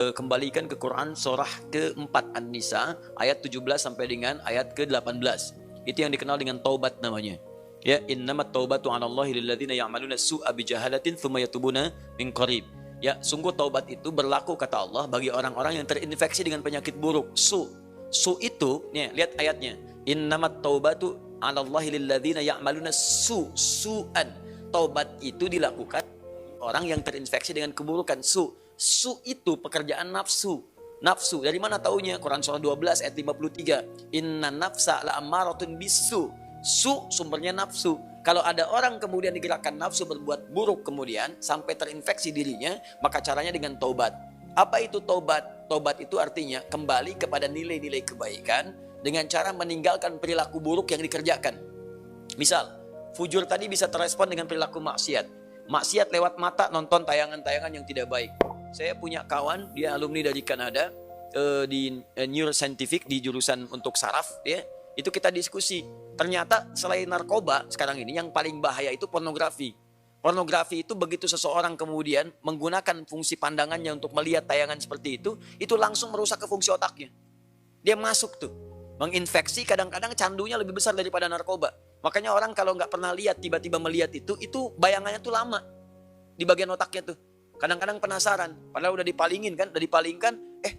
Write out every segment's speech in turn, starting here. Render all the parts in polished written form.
Kembalikan ke Quran surah ke-4 An-Nisa ayat 17 sampai dengan ayat ke-18. Itu yang dikenal dengan taubat namanya. Ya, innamat taubatu 'alallahi lilladzina ya'maluna su'a bijahalatin tsumma yatubuna min qarib. Ya, sungguh taubat itu berlaku kata Allah bagi orang-orang yang terinfeksi dengan penyakit buruk. Su itu, nih, lihat ayatnya. Innamat taubatu 'alallahi lilladzina ya'maluna su'an. Taubat itu dilakukan orang yang terinfeksi dengan keburukan. Su itu pekerjaan nafsu. Nafsu, dari mana taunya? Quran surah 12 ayat 53. Inna nafsa la'ammaratun bisu. Su sumbernya nafsu. Kalau ada orang kemudian digerakkan nafsu berbuat buruk kemudian sampai terinfeksi dirinya, maka caranya dengan taubat. Apa itu taubat? Taubat itu artinya kembali kepada nilai-nilai kebaikan dengan cara meninggalkan perilaku buruk yang dikerjakan. Misal, fujur tadi bisa terespon dengan perilaku maksiat. Maksiat lewat mata nonton tayangan-tayangan yang tidak baik. Saya punya kawan, dia alumni dari Kanada, di neuroscientific, di jurusan untuk saraf, ya. Itu kita diskusi. Ternyata selain narkoba sekarang ini yang paling bahaya itu pornografi. Pornografi itu begitu seseorang kemudian menggunakan fungsi pandangannya untuk melihat tayangan seperti itu langsung merusak ke fungsi otaknya. Dia masuk tuh, menginfeksi, kadang-kadang candunya lebih besar daripada narkoba. Makanya orang kalau nggak pernah lihat, tiba-tiba melihat itu bayangannya tuh lama di bagian otaknya tuh. Kadang-kadang penasaran, padahal udah dipalingkan,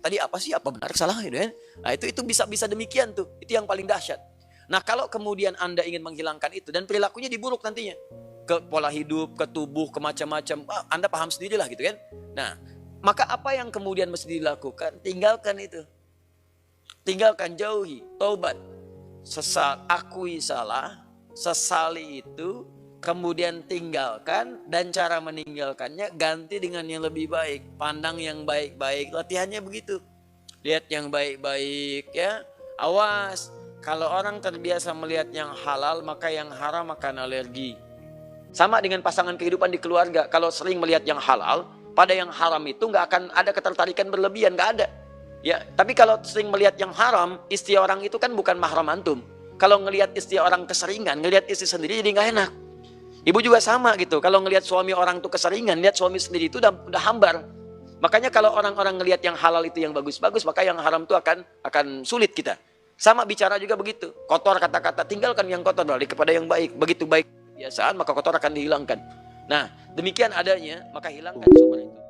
tadi apa sih, apa benar salah gitu kan? Nah itu bisa demikian tuh, itu yang paling dahsyat. Nah kalau kemudian Anda ingin menghilangkan itu dan perilakunya diburuk nantinya, ke pola hidup, ke tubuh, ke macam-macam, Anda paham sendirilah gitu kan? Nah maka apa yang kemudian mesti dilakukan? Tinggalkan itu, tinggalkan, jauhi, taubat, akui salah, sesali itu, kemudian tinggalkan, dan cara meninggalkannya ganti dengan yang lebih baik. Pandang yang baik-baik, latihannya begitu. Lihat yang baik-baik ya. Awas, kalau orang terbiasa melihat yang halal, maka yang haram akan alergi. Sama dengan pasangan kehidupan di keluarga. Kalau sering melihat yang halal, pada yang haram itu nggak akan ada ketertarikan berlebihan, nggak ada. Ya, tapi kalau sering melihat yang haram, istri orang itu kan bukan mahram antum. Kalau ngelihat istri orang keseringan, ngelihat istri sendiri jadi nggak enak. Ibu juga sama gitu. Kalau ngelihat suami orang itu keseringan, lihat suami sendiri itu udah hambar. Makanya kalau orang-orang ngelihat yang halal itu yang bagus-bagus, maka yang haram itu akan sulit kita. Sama bicara juga begitu. Kotor kata-kata, tinggalkan yang kotor balik kepada yang baik. Begitu baik kebiasaan, maka kotor akan dihilangkan. Nah, demikian adanya, maka hilangkan sumber itu.